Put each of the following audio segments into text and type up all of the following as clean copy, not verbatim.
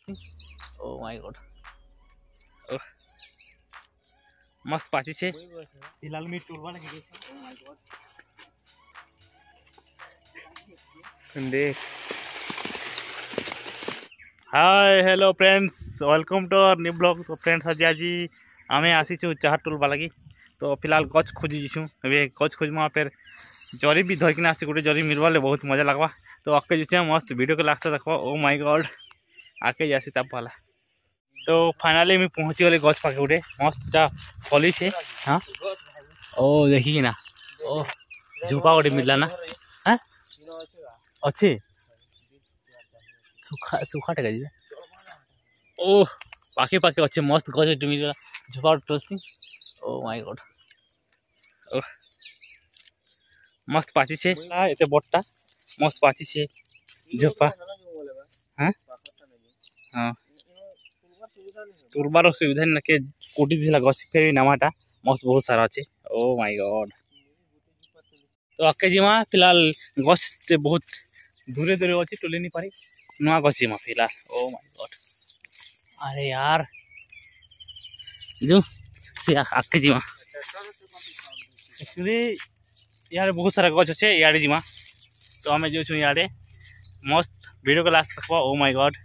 O my God मस्त पाची छे फिलहाल मी टूरवा लगे ओ माय गॉड देख hi hello friends welcome to our new blog. तो फ्रेंड्स आज आज आमे आसीचु चाहा टूरवा लगी। तो फिलहाल गच खोजी जीसु ए गच खोजमा फिर जरी भी धरकिन आसी गोटे जरी मिलवाले बहुत मजा लगवा। तो आके जीचे मस्त वीडियो के लास्ट देखो ओ माय गॉड आके जासी तब वाला। तो फाइनली मैं पहुंची गली गच पाके गोटे मस्त फली छे। हाँ ओ देखी ना ओ झुपा गोटे मिलला ना हाँ अच्छे सुखा सुखा टेका जी ओ पाखे पाखे अच्छे मस्त गज मिलला झुपा टोलसी ओ माय गॉड ओ मस्त पाची छे एते बट्टा मस्त पाची छे झुपा हाँ हाँ तुरबार सुविधा नके कोटी दिला गछ फेर नामाटा मस्त बहुत सारा अच्छे ओ माय गॉड। तो आके जीमा फिलहाल गछ से बहुत दूरे दूरे अच्छे टोले नहीं पारी नुआ गछ जीमा फिलहाल ओ माय गॉड। अरे यार जो से आके जीमा एक्चुअली यार बहुत सारा गछ अच्छे यारे जीमा। तो हमें जो छु यारे मस्त वीडियो को लास्ट देखो ओ माय गॉड।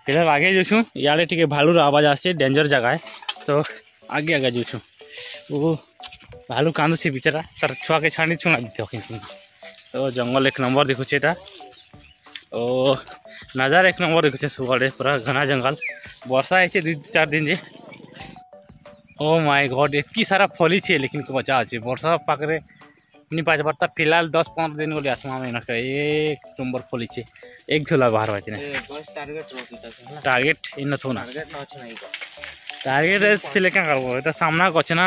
फिलहाल आगे जो छु यारे टिके भालूर आवाज आसे डेंजर जगह है। तो आगे आगे जो छु वो भालू कांदू से बेचारा तार छुआ के छाणी छुना दी। तो जंगल एक नंबर देखुचे ता ओ नजारा एक नंबर देखुचे सुबह पूरा घना जंगल वर्षा है 2-4 दिन जे ओ माय गॉड एतकी सारा फली छे लेकिन मजा अच्छे वर्षा पाकरे नहीं पाँच बरता फिलहाल 10-15 दिन गली आसमा में एक नंबर फली छे एक झोला बाहर बाचे टारगेट इन थो ना टारगेट थिले क्या करबो एटा सामना गछ ना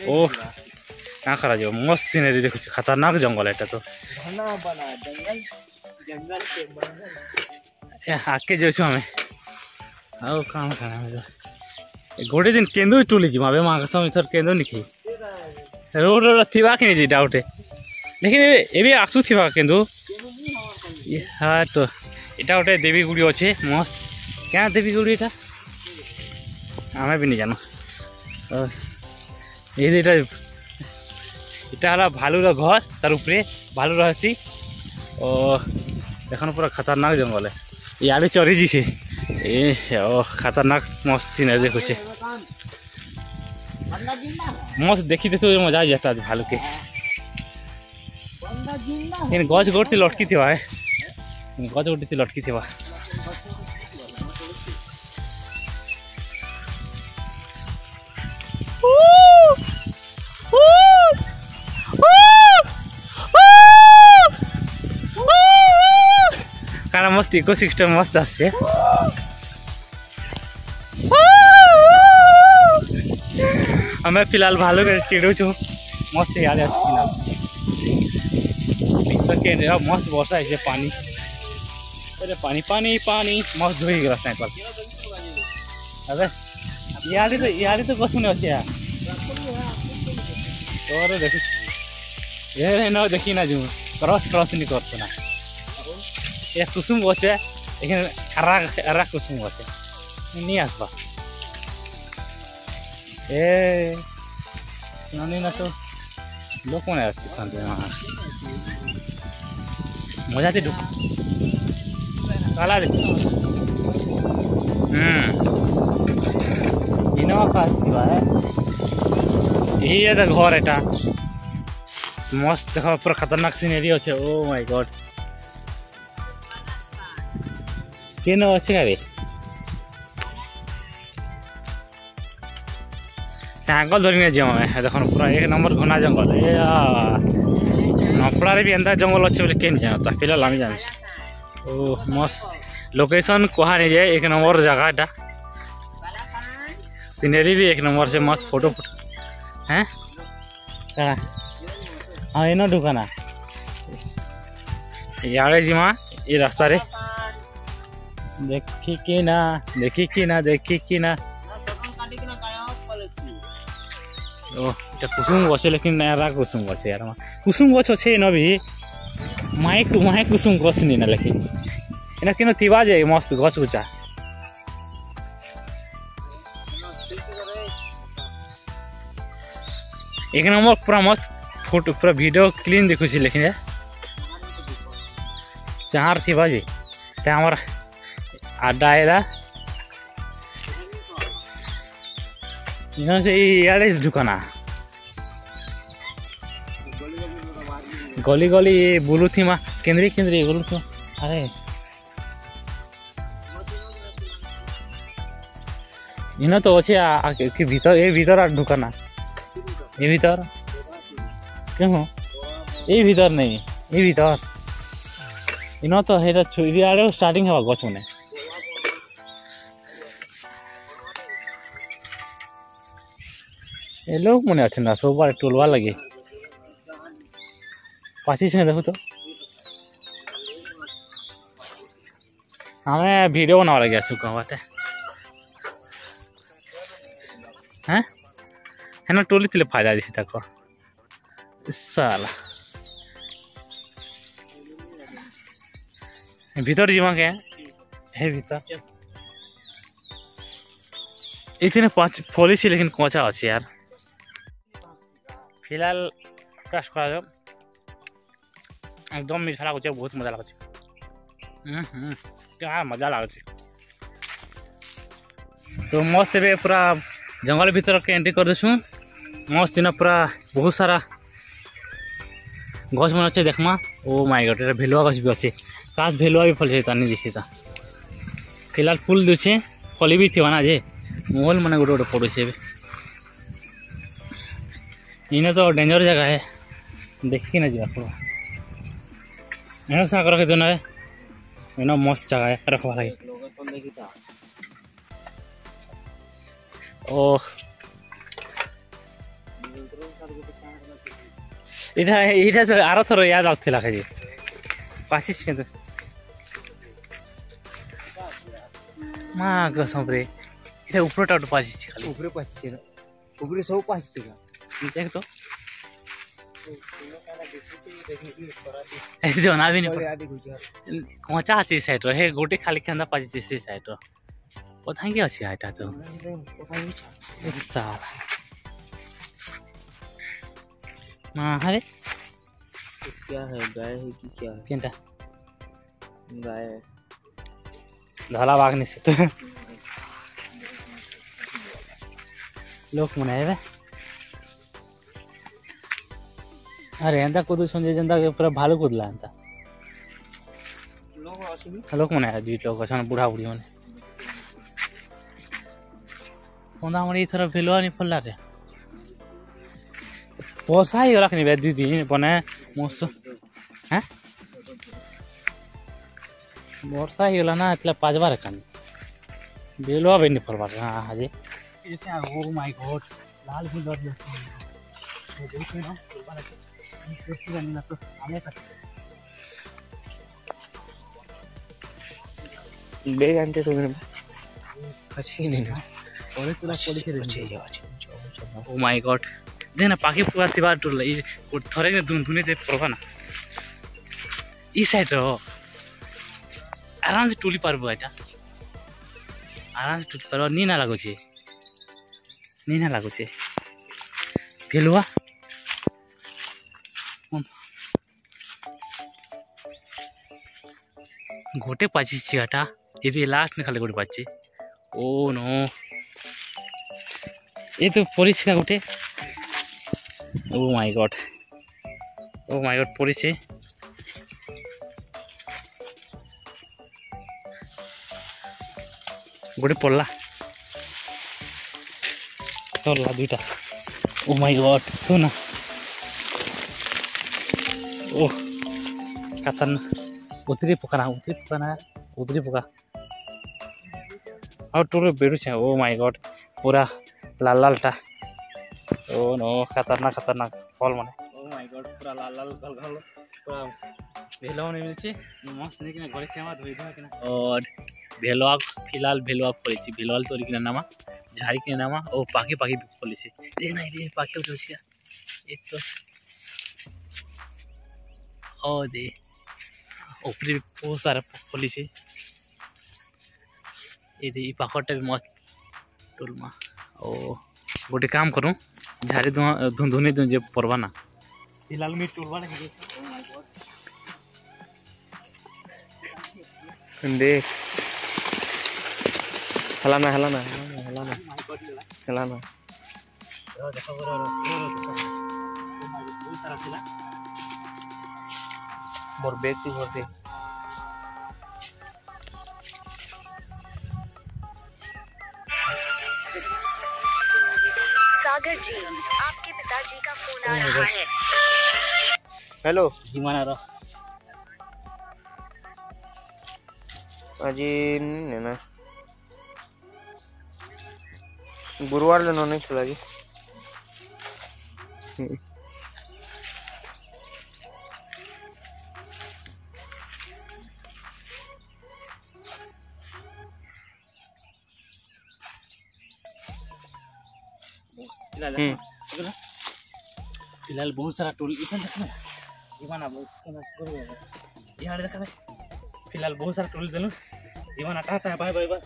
ओ क्या करा जो मस्त सीनरी देखो खतरनाक जंगल है तो आके जो हमें आओ काम करना गोटे दिन केंदु टूली जी माबे मांगस इथर केंदु निखी रोड थिबा कि जी डाउट है लेकिन एबे आसु थिबा केंदु हाँ। तो इटा गोटे देवी गुड़ी अच्छे मस्त क्या देवी गुड़ी इटा आमे भी नहीं जानो ये इटा भालूर घर तार उपरे भालू रही और देखो पूरा खतरनाक जंगल है यार चरी जी से ए खतरनाक मस्त सीनरी देखुचे मस्त देखी तो मजा आ जाता भालू के गच गोट लटकी थी गच गोटी लटकी थी काना मस्त इकोसिस्टम मस्त आसे हमें फिलहाल भालू के चिड़ू छु मस्त याद मस्त वर्षा है पानी अरे पानी पानी पानी मस्त धोई गला अबे यारी तो कस नहीं अच्छे और देखो ये न देखी ना जो क्रॉस नहीं करते ना ये कुसुम गच है लेकिन हरा कुसुम गच नहीं आसबा ए ना तो लोक मैंने मजा थी काला इनोवा खास है यही है तो घर एटा मस्त देखो पूरा खतरनाक सीनरी अच्छे ओ माय गॉड केन अच्छे गाड़ी जंगल धरी जी देख पूरा एक नंबर घना जंगल नपड़ा भी एंता जंगल अच्छे बोले कहीं जानता फिलहाल आम जान ओ मस्त लोकेशन कहा नहीं जाए एक नंबर जगह सीनरी भी एक नंबर से मस्त फोटो हैं हाँ इन दुकाना यारे जीमा ये रास्ता रे देखी ना ओ कुसुम गछ लेकिन एरा कुसुम गछ यार कुसुम गछ अच्छे न भी माइक कुसुम गछ नहीं ना लेकिन इना किन थिबा जे मस्त गछ गुचा एक नंबर पूरा मस्त फोटो पूरा वीडियो क्लीन देखुँ लेकिन चार थी बाजी हमार आड्डा है से इे दुकाना गली गली बुलू थी माँ केंद्री केंद्री बुलू थी अरे इन तो अच्छे भीतर ये भीतर दुकाना ये भीतर क्यों ये भीतर नहीं ये भीतर इन तो है स्टार्टिंग है गच मैंने ये लोग मैंने अच्छे ना सब बार टोलवा लगे पाची से देखो तो हमें वीडियो बना लगे चुका बात है ना टोली तिले फायदा दी तक साला भीतर जीवा के है भीतर इतने पाँच पुलिस लेकिन कोचा अच्छे यार फिलहाल टेस्ट करा जाओ एकदम मीठा लगे बहुत मजा लगे क्या मजा लगे तो मस्त ए पूरा जंगल भीतर के एंट्री कर देसु मस्त इन पूरा बहुत सारा गछ मन अच्छे देखमा ओ माय गॉड ये भेलुआ गछ भी अच्छे काश भेलुआ भी फल तानी जैसे फिलहाल फूल दूचे फली भी थी ना जे मोहल मैंने गोटे गोटे पड़े इन्हें तो डेंजर जगह है देखी ना जा इन साग रखे ना इन मस्त जगह है रखवा लगे ओ इटा तो आरो थोड़ा याद आउला जी पाचिस के माँ कसम रे इटा ऊपर पाचिस खाली ऊपर पाचिस ऊपर सब पाचिस देख तो जना भी नहीं कचा अच्छी साइड रे गोटे खाली के पाची से साइड पता क्या अच्छी आटा तो सारा माँ अरे क्या है गाय है कि क्या है केंटा गाय धला बागने से तो लोक मनाए अरे एंता कूद जेनता पूरा भालू कूदला एंता लोक मनाए दुई लोग अच्छा बुढ़ा बुढ़ी मैंने कंदा मैं थर भेलुआ नहीं फलला रे पोसा ही रखनी बे दीदी बने मस्त हैं वर्षा ही होला ना इतला पाजवा रखन भेलुआ भी नहीं फलवा हां हाजी ऐसे ओ माय गॉड लाल फूल दर तो देखिए ना ना तो आने तक ले जानते तो अच्छी नहीं और तुला पड़ी के अच्छे ओ माय गॉड देना पाखी पूरा तिबार टुल ई थरे के धुने से परवा ना ई साइड रो आराम से टुली पारबो आटा आराम से टुली पारबो नी ना लागो छे भेलुआ गोटे पाचिस छिटा ये लास्ट में खाली गोटे पाची ओ नो ये तो पुलिस का गोटे ओ माय गॉड पुलिस गोटे पड़ला तोला दुईटा ओ माय गॉड तो ना ओ खतरनाक उतरी पका और टोले बेड़ू ओ माय गॉड पूरा लाल लाल टा ओ नो खतरनाक फल माने ओ माय गॉड पूरा लाल लाल गल पूरा भेलुआ नहीं मिलছে मस्त नहीं कि घरे केमा धोई धोई कि और भेलुआ फिलहाल भेलुआ फलिछि भेलुआ तोरी कि नामा झाड़ी कि नामा ओ पाकी फलिछि देख ना रे पाकी उठछि एक तो ओ दे ऊपर बहुत सारा फलिछि ये पाखटा भी मस्त टोलमा ओ गोटे काम करूँ झाड़ी धुनी जे पड़वा ना फिलहाल में टूलवा ना देख हलाना हलाना हलाना हलाना हलाना मोर बैग की भर दे सागर जी, आपके पिताजी का फोन आ रहा है। हेलो जीवाना रो आज नहीं ना गुरुवार दिन नहीं खुला जी फिलहाल बहुत सारा टूल इधर देखना जीवाना बहुत यहाँ देखना फिलहाल बहुत सारा टूल देलू जीवाना टाटा बाय बाय बाय